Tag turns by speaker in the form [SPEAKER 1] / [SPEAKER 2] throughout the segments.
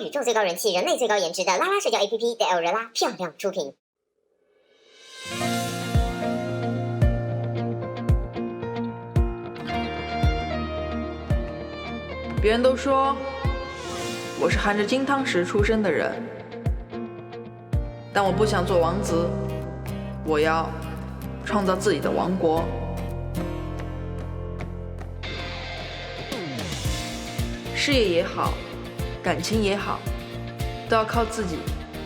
[SPEAKER 1] 宇宙最高人气、人类最高颜值的拉拉社交 APP 的 L 人拉漂亮出品。
[SPEAKER 2] 别人都说我是含着金汤匙出生的人，但我不想做王子，我要创造自己的王国。事业也好，感情也好，都要靠自己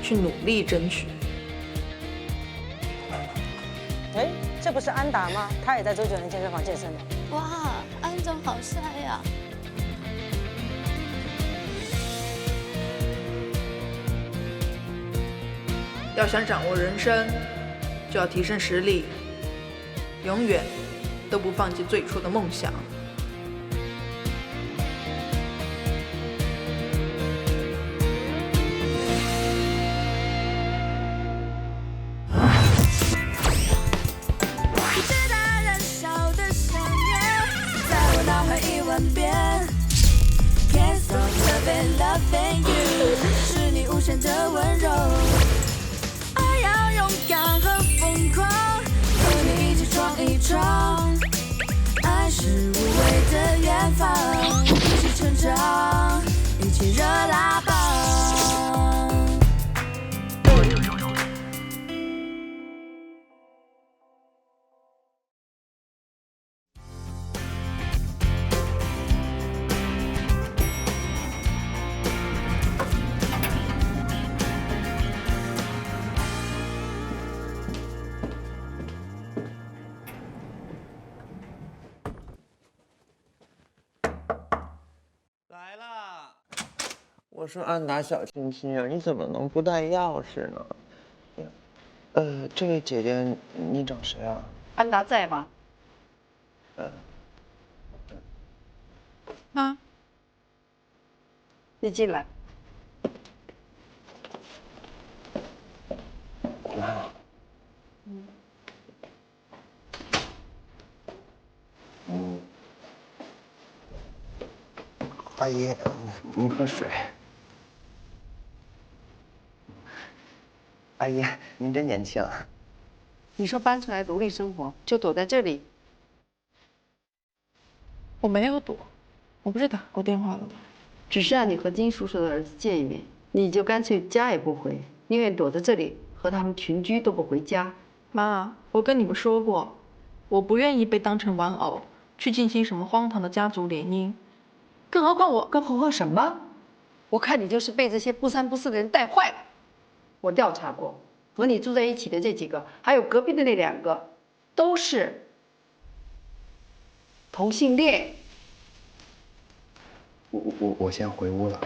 [SPEAKER 2] 去努力争取。
[SPEAKER 3] 哎，这不是安达吗？他也在周杰伦健身房健身的。
[SPEAKER 4] 哇，安总好帅呀！
[SPEAKER 2] 要想掌握人生，就要提升实力，永远都不放弃最初的梦想。
[SPEAKER 4] 最大燃烧的想念，在我脑海1万遍。Can't stop loving loving you， 是你无限的温柔。爱要勇敢和疯狂，和你一起闯一闯。爱是无畏的远方，一起成长，一起热辣棒。
[SPEAKER 5] 来啦！我说安达小亲亲啊，你怎么能不带钥匙呢？这位姐姐，你找谁啊？
[SPEAKER 3] 安达在吗？
[SPEAKER 2] 啊，
[SPEAKER 3] 你进来。
[SPEAKER 5] 阿姨，你喝水。阿姨，您真年轻。
[SPEAKER 3] 你说搬出来独立生活，就躲在这里？
[SPEAKER 2] 我没有躲，我不是打过电话了吗？
[SPEAKER 3] 只是让你和金叔叔的儿子见一面，你就干脆家也不回，宁愿躲在这里和他们群居都不回家。
[SPEAKER 2] 妈，我跟你们说过，我不愿意被当成玩偶去进行什么荒唐的家族联姻，更何况
[SPEAKER 3] 更何况什么？我看你就是被这些不三不四的人带坏了。我调查过，和你住在一起的这几个，还有隔壁的那2个，都是同性恋。
[SPEAKER 5] 我先回屋了。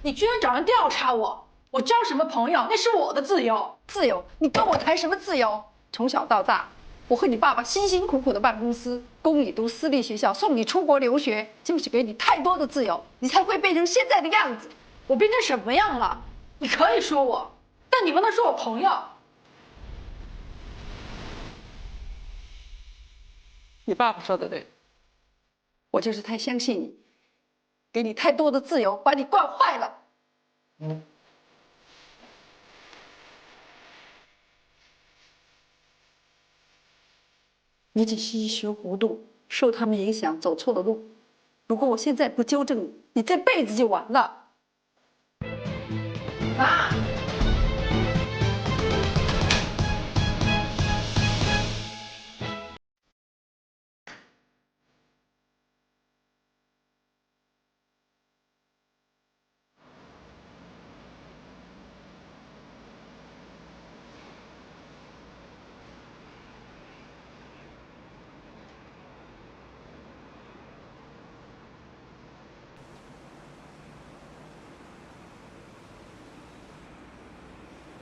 [SPEAKER 2] 你居然找人调查我，我交什么朋友？那是我的自由。
[SPEAKER 3] 自由？你跟我谈什么自由？从小到大，我和你爸爸辛辛苦苦的办公司，供你读私立学校，送你出国留学，就是给你太多的自由，你才会变成现在的样子。
[SPEAKER 2] 我变成什么样了？你可以说我，但你不能说我朋友。
[SPEAKER 3] 你爸爸说的对，我就是太相信你，给你太多的自由，把你惯坏了。你只是一时糊涂，受他们影响走错了路。如果我现在不纠正你，你这辈子就完了。
[SPEAKER 2] 妈。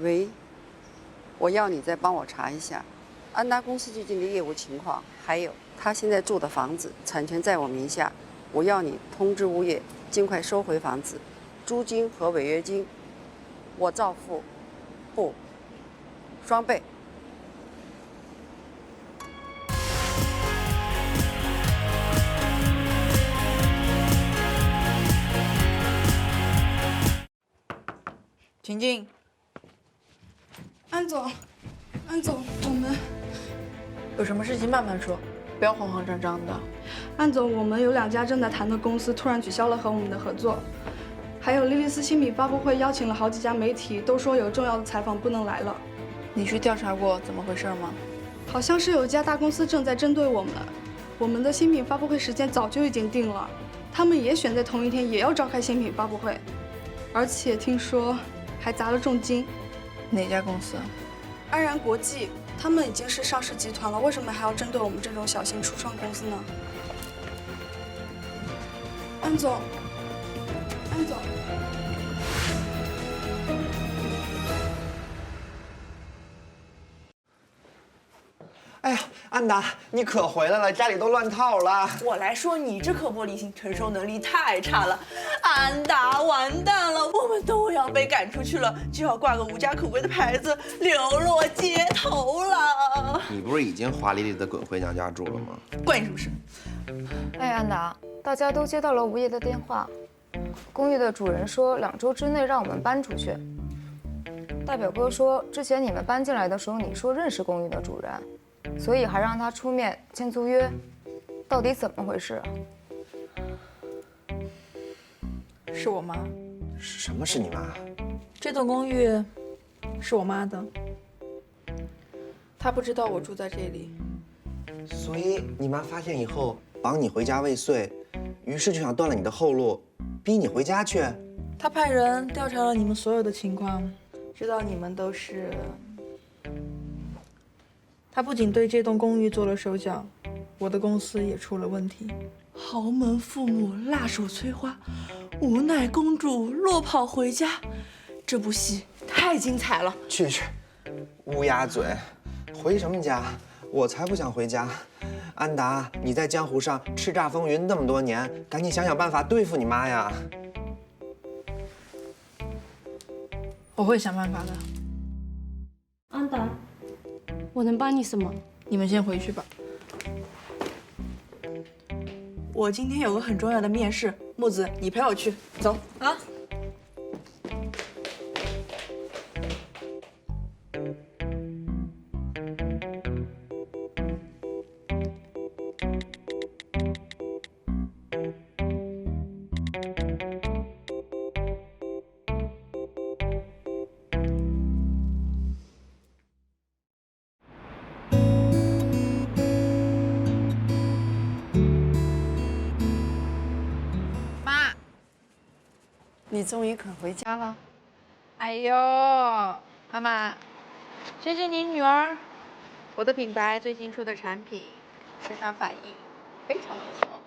[SPEAKER 6] 喂，我要你再帮我查一下安达公司最近的业务情况，还有他现在住的房子产权在我名下，我要你通知物业尽快收回房子，租金和违约金我照付，不，双倍。
[SPEAKER 2] 请进。
[SPEAKER 7] 安总，安总，我们
[SPEAKER 2] 有什么事情慢慢说，不要慌慌张张的。
[SPEAKER 7] 安总，我们有2家正在谈的公司突然取消了和我们的合作，还有莉莉丝新品发布会邀请了好几家媒体，都说有重要的采访不能来了。
[SPEAKER 2] 你去调查过怎么回事吗？
[SPEAKER 7] 好像是有一家大公司正在针对我们的新品发布会时间早就已经定了，他们也选在同一天也要召开新品发布会，而且听说还砸了重金。
[SPEAKER 2] 哪家公司？
[SPEAKER 7] 安然国际，他们已经是上市集团了，为什么还要针对我们这种小型初创公司呢？安总，安总。
[SPEAKER 5] 哎呀，安达，你可回来了，家里都乱套了。
[SPEAKER 8] 我来说，你这颗玻璃心承受能力太差了，安达完蛋了，我们都要被赶出去了，就要挂个无家可归的牌子，流落街头了。
[SPEAKER 9] 你不是已经华丽丽的滚回娘家住了吗？
[SPEAKER 8] 关你什么事？
[SPEAKER 10] 哎，安达，大家都接到了物业的电话，公寓的主人说2周之内让我们搬出去。大表哥说，之前你们搬进来的时候，你说认识公寓的主人。所以还让他出面签租约，到底怎么回事啊？
[SPEAKER 2] 是我妈。
[SPEAKER 9] 什么是你妈？
[SPEAKER 2] 这栋公寓是我妈的，她不知道我住在这里。
[SPEAKER 9] 所以你妈发现以后绑你回家未遂，于是就想断了你的后路，逼你回家去。
[SPEAKER 2] 她派人调查了你们所有的情况，知道你们都是。他不仅对这栋公寓做了手脚，我的公司也出了问题。
[SPEAKER 8] 豪门父母辣手摧花，无奈公主落跑回家，这部戏太精彩了。
[SPEAKER 9] 去，乌鸦嘴，回什么家？我才不想回家。安达，你在江湖上叱咤风云那么多年，赶紧想想办法对付你妈呀！
[SPEAKER 2] 我会想办法的。
[SPEAKER 7] 安达，我能帮你什么？
[SPEAKER 2] 你们先回去吧。
[SPEAKER 8] 我今天有个很重要的面试，木子，你陪我去，走啊。
[SPEAKER 6] 你终于肯回家了。
[SPEAKER 2] 哎呦，妈妈，谢谢你女儿。我的品牌最新出的产品，市场反应非常不错，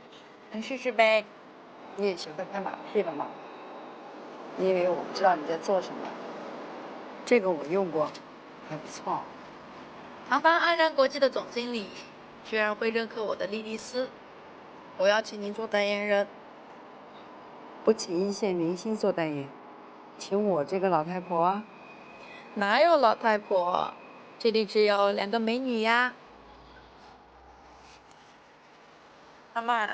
[SPEAKER 2] 能试试呗？
[SPEAKER 6] 你也学会拍马屁了吗？你以为我不知道你在做什么？这个我用过，还不错。
[SPEAKER 2] 长帆安然国际的总经理居然会认可我的莉莉丝，我要请您做代言人。
[SPEAKER 6] 不请一线明星做代言，请我这个老太婆啊。
[SPEAKER 2] 哪有老太婆？这里只有2个美女呀。妈妈，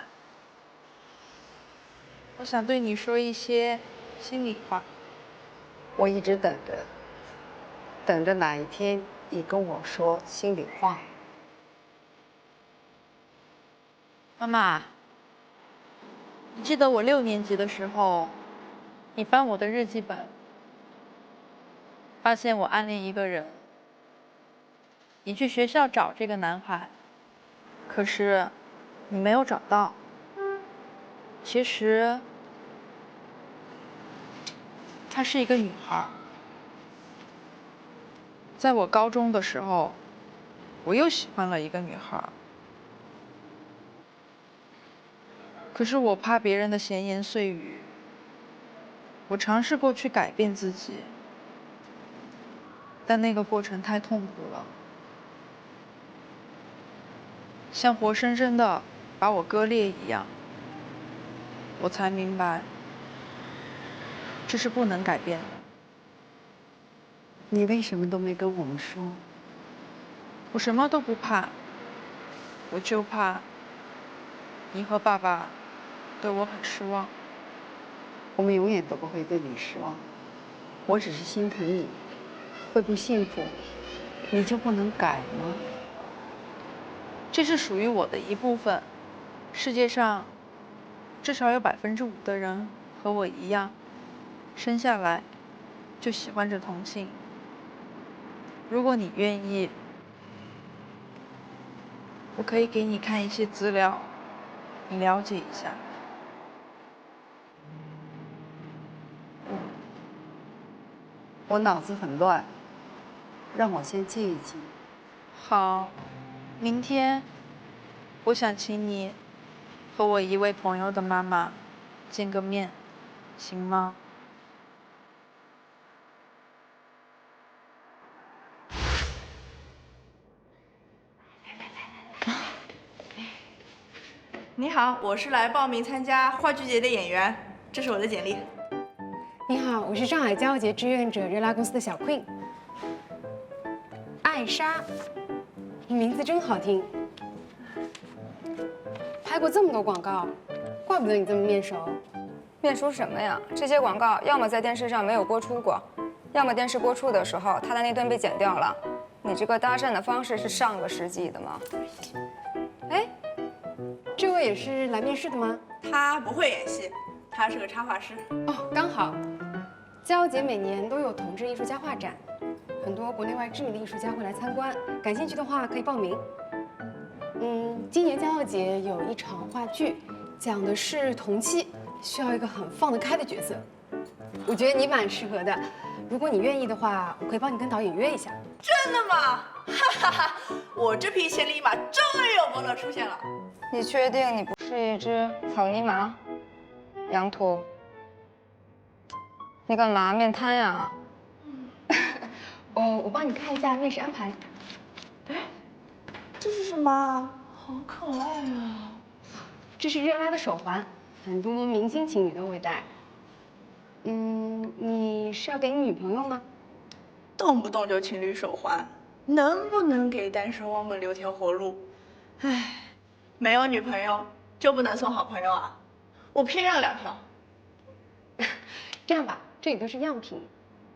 [SPEAKER 2] 我想对你说一些心里话。
[SPEAKER 6] 我一直等着，等着哪一天你跟我说心里话。
[SPEAKER 2] 妈妈，你记得我6年级的时候，你翻我的日记本，发现我暗恋一个人。你去学校找这个男孩，可是你没有找到。其实她是一个女孩。在我高中的时候，我又喜欢了一个女孩。可是我怕别人的闲言碎语，我尝试过去改变自己，但那个过程太痛苦了，像活生生的把我割裂一样。我才明白，这是不能改变的。
[SPEAKER 6] 你为什么都没跟我们说？
[SPEAKER 2] 我什么都不怕，我就怕你和爸爸对我很失望。
[SPEAKER 6] 我们永远都不会对你失望。我只是心疼你，会不幸福，你就不能改吗？
[SPEAKER 2] 这是属于我的一部分。世界上至少有5%的人和我一样，生下来就喜欢着同性。如果你愿意，我可以给你看一些资料，你了解一下。
[SPEAKER 6] 我脑子很乱，让我先静一静。
[SPEAKER 2] 好，明天我想请你和我一位朋友的妈妈见个面，行吗？
[SPEAKER 8] 你好，我是来报名参加话剧节的演员，这是我的简历。
[SPEAKER 11] 你好，我是上海骄傲节志愿者热拉公司的小 Queen。艾莎，你名字真好听。拍过这么多广告，怪不得你这么面熟。
[SPEAKER 10] 面熟什么呀？这些广告要么在电视上没有播出过，要么电视播出的时候他的那段被剪掉了。你这个搭讪的方式是上个世纪的吗？
[SPEAKER 11] 哎，这位也是来面试的吗？
[SPEAKER 8] 他不会演戏，他是个插画师。
[SPEAKER 11] 哦，刚好。骄傲节每年都有同志艺术家画展，很多国内外知名的艺术家会来参观，感兴趣的话可以报名。今年骄傲节有一场话剧，讲的是同妻，需要一个很放得开的角色。我觉得你蛮适合的，如果你愿意的话，我可以帮你跟导演约一下。
[SPEAKER 8] 真的吗？哈哈哈！我这匹千里马终于有伯乐出现了。
[SPEAKER 10] 你确定你不是一只草泥马？杨图，你干嘛面瘫呀？
[SPEAKER 11] 我帮你看一下面试安排。
[SPEAKER 8] 哎，这是什么？好可爱啊！
[SPEAKER 11] 这是热拉的手环，很多明星情侣都会戴。你是要给你女朋友吗？
[SPEAKER 8] 动不动就情侣手环，能不能给单身汪们留条活路？唉，没有女朋友就不能送好朋友啊？我偏要2条。
[SPEAKER 11] 这样吧，这里都是样品，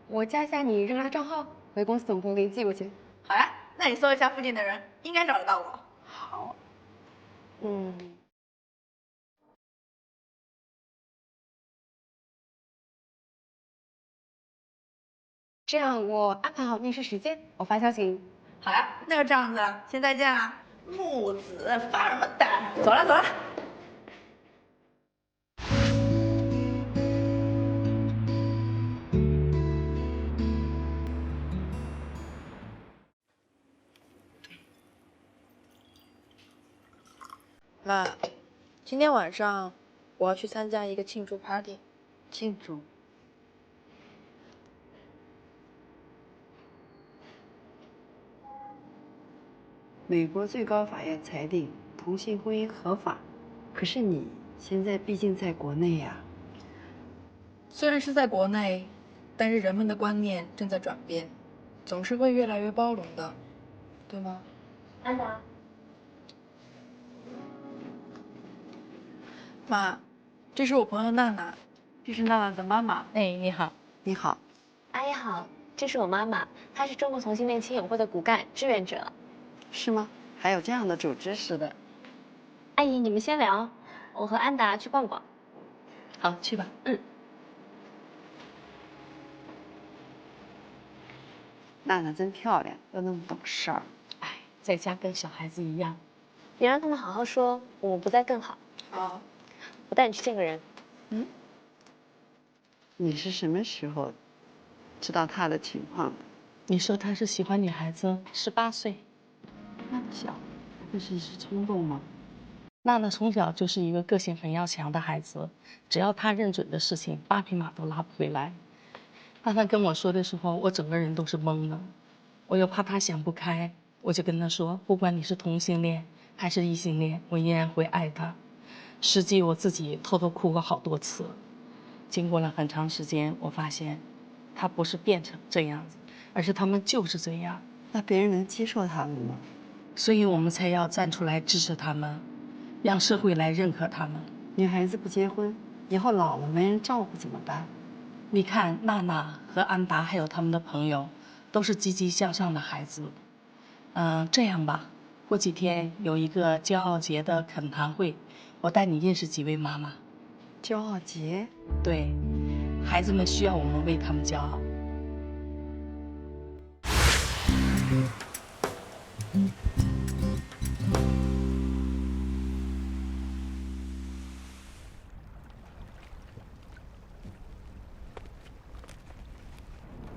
[SPEAKER 11] 我加一下你热拉账号，回公司总部给你寄过去。
[SPEAKER 8] 好呀，那你搜一下附近的人，应该找得到我。
[SPEAKER 11] 好。这样我安排好面试时间，我发消息。
[SPEAKER 8] 好呀，那就这样子，先再见啊。木子发什么呆？走了走了。
[SPEAKER 2] 妈，今天晚上我要去参加一个庆祝 party。
[SPEAKER 6] 庆祝。美国最高法院裁定同性婚姻合法，可是你现在毕竟在国内呀。
[SPEAKER 2] 虽然是在国内，但是人们的观念正在转变，总是会越来越包容的，对吗？
[SPEAKER 1] 安达，
[SPEAKER 2] 妈，这是我朋友娜娜，这是娜娜的妈妈。
[SPEAKER 12] 哎，你好。
[SPEAKER 6] 你好。
[SPEAKER 1] 阿姨好，这是我妈妈，她是中国同性恋亲友会的骨干志愿者。
[SPEAKER 6] 是吗？还有这样的组织？是的。
[SPEAKER 1] 阿姨，你们先聊，我和安达去逛逛。
[SPEAKER 12] 好，去吧。
[SPEAKER 6] 娜娜真漂亮，又那么懂事儿。
[SPEAKER 12] 哎，在家跟小孩子一样。
[SPEAKER 1] 你让他们好好说，我们不在更好。
[SPEAKER 2] 好。
[SPEAKER 1] 我带你去见个人。
[SPEAKER 6] 你是什么时候知道他的情况的？
[SPEAKER 12] 你说他是喜欢女孩子，18岁。
[SPEAKER 6] 那么小，那是一时冲动吗？
[SPEAKER 12] 娜娜从小就是一个个性很要强的孩子，只要她认准的事情，8匹马都拉不回来。当她跟我说的时候，我整个人都是懵的。我又怕她想不开，我就跟她说，不管你是同性恋还是异性恋，我依然会爱她。实际我自己偷偷哭过好多次。经过了很长时间，我发现，她不是变成这样子，而是他们就是这样。
[SPEAKER 6] 那别人能接受他们吗？
[SPEAKER 12] 所以我们才要站出来支持他们，让社会来认可他们。
[SPEAKER 6] 女孩子不结婚，以后老了没人照顾怎么办？
[SPEAKER 12] 你看，娜娜和安达还有他们的朋友，都是积极向上的孩子。这样吧，过几天有一个骄傲节的恳谈会，我带你认识几位妈妈。
[SPEAKER 6] 骄傲节？
[SPEAKER 12] 对，孩子们需要我们为他们骄傲。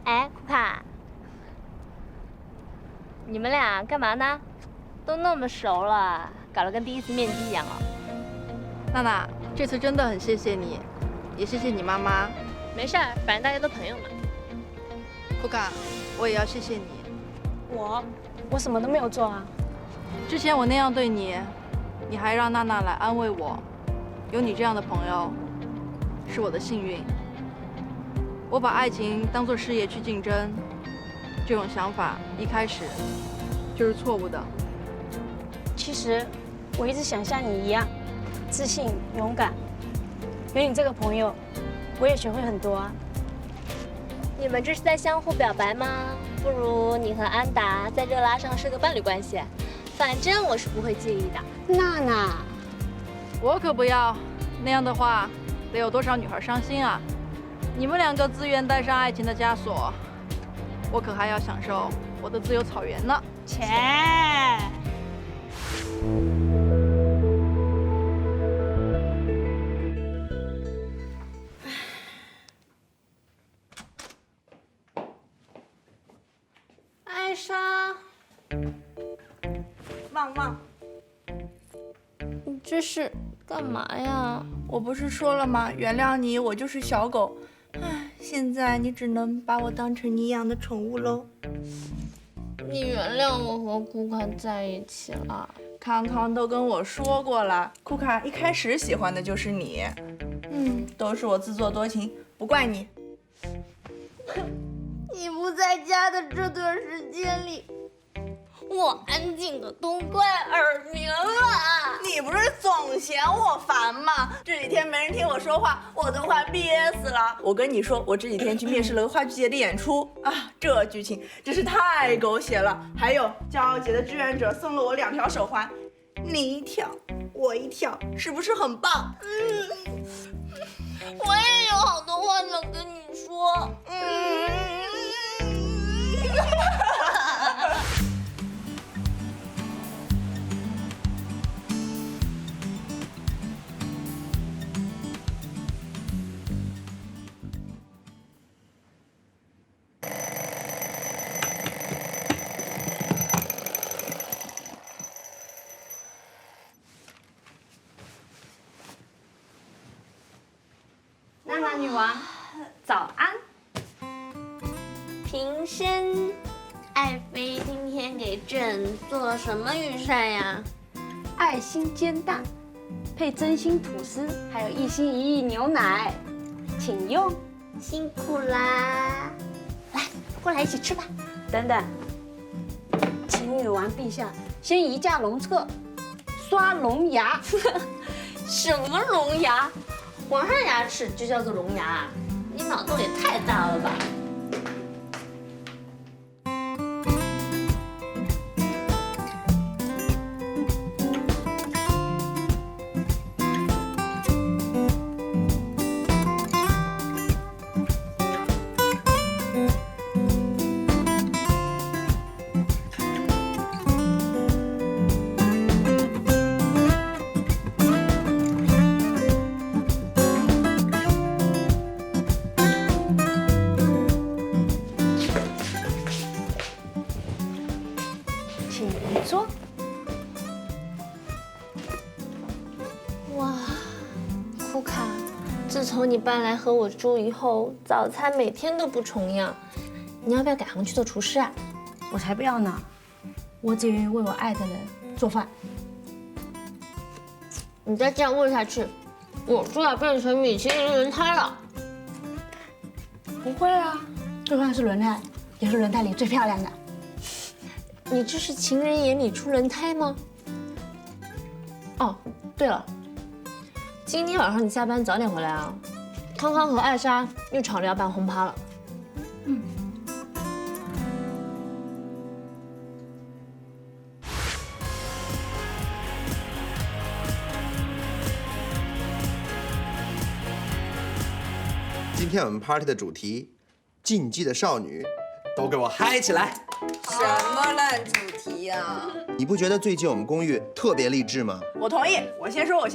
[SPEAKER 1] 哎，库卡，你们俩干嘛呢？都那么熟了，搞得跟第一次面基一样哦。
[SPEAKER 2] 娜娜，这次真的很谢谢你，也谢谢你妈妈。
[SPEAKER 1] 没事儿，反正大家都朋友嘛。
[SPEAKER 2] 库卡，我也要谢谢你。
[SPEAKER 11] 我什么都没有做啊。
[SPEAKER 2] 之前我那样对你，你还让娜娜来安慰我。有你这样的朋友，是我的幸运。我把爱情当作事业去竞争，这种想法一开始就是错误的。
[SPEAKER 11] 其实我一直想像你一样，自信、勇敢。有你这个朋友，我也学会很多啊。
[SPEAKER 1] 你们这是在相互表白吗？不如你和安达在热拉上是个伴侣关系，反正我是不会介意的。
[SPEAKER 11] 娜娜，
[SPEAKER 2] 我可不要，那样的话得有多少女孩伤心啊！你们两个自愿带上爱情的枷锁，我可还要享受我的自由草原呢。
[SPEAKER 11] 切！
[SPEAKER 8] 艾莎，旺旺，
[SPEAKER 1] 你这是干嘛呀？
[SPEAKER 8] 我不是说了吗？原谅你，我就是小狗。唉，现在你只能把我当成你养的宠物喽。
[SPEAKER 1] 你原谅我和库卡在一起了。
[SPEAKER 8] 康康都跟我说过了，库卡一开始喜欢的就是你。都是我自作多情，不怪你。
[SPEAKER 1] 你不在家的这段时间里，我安静的都快耳鸣了。
[SPEAKER 8] 你不是总嫌我烦吗？这几天没人听我说话，我都快憋死了。我跟你说，我这几天去面试了个话剧节的演出啊，这剧情真是太狗血了。还有骄傲节的志愿者送了我2条手环，你一条，我一条，是不是很棒？
[SPEAKER 1] 我也有好多话想跟你说。
[SPEAKER 11] 娜娜女王，早安。
[SPEAKER 1] 平生，爱妃今天给朕做了什么御膳呀？
[SPEAKER 11] 爱心煎蛋，配真心吐司，还有1心1意牛奶，请用。
[SPEAKER 1] 辛苦啦！
[SPEAKER 11] 来，过来一起吃吧。等等，请女王陛下先移驾龙侧，刷龙牙。
[SPEAKER 1] 什么龙牙？皇上牙齿就叫做龙牙？你脑洞也太大了吧！
[SPEAKER 11] 说，
[SPEAKER 1] 哇，库卡，自从你搬来和我住以后，早餐每天都不重样。你要不要改行去做厨师啊？
[SPEAKER 11] 我才不要呢！我只愿意为我爱的人做饭。
[SPEAKER 1] 你再这样问下去，我就要变成米其林轮胎了。
[SPEAKER 11] 不会啊，就算是轮胎，也是轮胎里最漂亮的。
[SPEAKER 1] 你这是情人眼里出轮胎吗？哦，对了，今天晚上你下班早点回来啊，康康和艾莎又吵着要办轰趴了。
[SPEAKER 9] 今天我们 party 的主题，禁忌的少女，都给我嗨起来！
[SPEAKER 10] 什么烂主题呀？
[SPEAKER 9] 你不觉得最近我们公寓特别励志吗？
[SPEAKER 8] 我同意，我先说。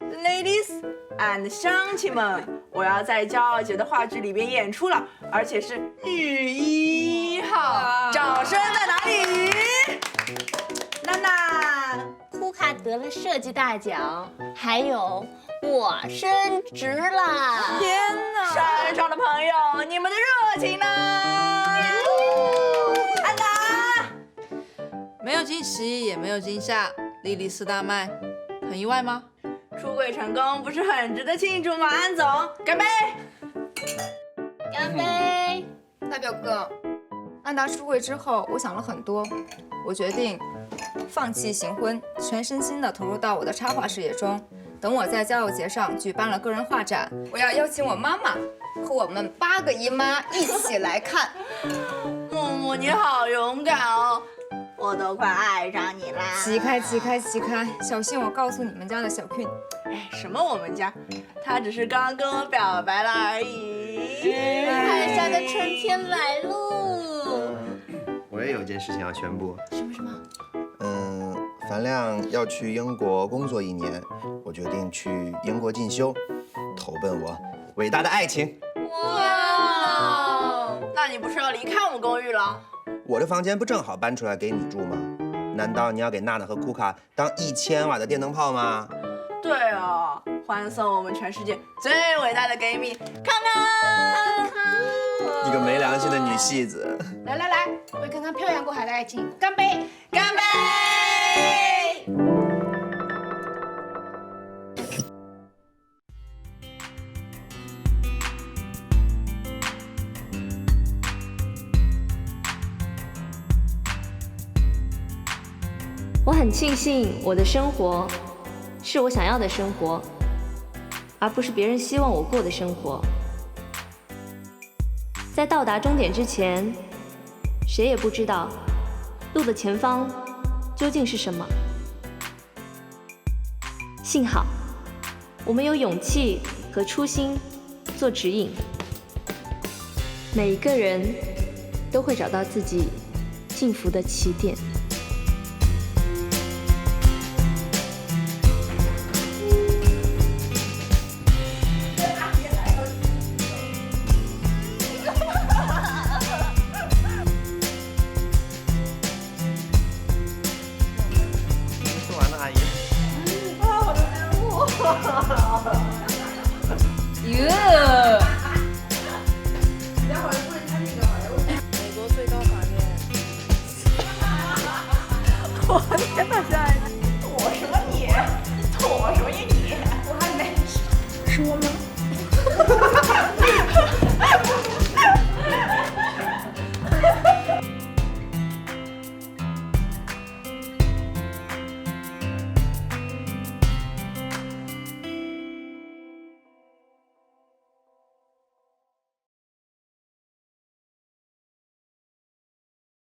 [SPEAKER 8] Ladies and 乡亲们，我要在骄傲节的话剧里边演出了，而且是女1号。掌声在哪里？娜娜，
[SPEAKER 1] 库卡得了设计大奖，还有我升职啦！
[SPEAKER 8] 天哪！山上的朋友，你们的热情呢？安达，
[SPEAKER 2] 没有惊喜，也没有惊吓，莉莉4大卖，很意外吗？
[SPEAKER 8] 出柜成功不是很值得庆祝吗？安总，干杯！
[SPEAKER 1] 干杯！
[SPEAKER 10] 大表哥，安达出柜之后，我想了很多，我决定放弃行婚，全身心的投入到我的插画事业中。等我在骄傲节上举办了个人画展，我要邀请我妈妈和我们8个姨妈一起来看。
[SPEAKER 8] 木木，你好勇敢哦！我都快爱上你啦！
[SPEAKER 10] 起开，小心我告诉你们家的小 Queen。
[SPEAKER 8] 哎，什么我们家？他只是刚跟我表白了而已。
[SPEAKER 1] 艾莎的春天来喽！
[SPEAKER 9] 我也有件事情要宣布。
[SPEAKER 1] 什么？
[SPEAKER 9] 樊亮要去英国工作1年，我决定去英国进修，投奔我伟大的爱情。
[SPEAKER 8] 哇！那你不是要离开我们公寓了？
[SPEAKER 9] 我的房间不正好搬出来给你住吗？难道你要给娜娜和库卡当1000瓦的电灯泡吗？
[SPEAKER 8] 对哦，欢送我们全世界最伟大的闺蜜康康！
[SPEAKER 9] 一个没良心的女戏子。
[SPEAKER 11] 来，为刚刚漂洋过海的爱情干杯！
[SPEAKER 8] 干杯！
[SPEAKER 1] 我很庆幸我的生活是我想要的生活，而不是别人希望我过的生活。在到达终点之前，谁也不知道路的前方究竟是什么。幸好我们有勇气和初心做指引，每一个人都会找到自己幸福的起点。
[SPEAKER 11] 是我吗？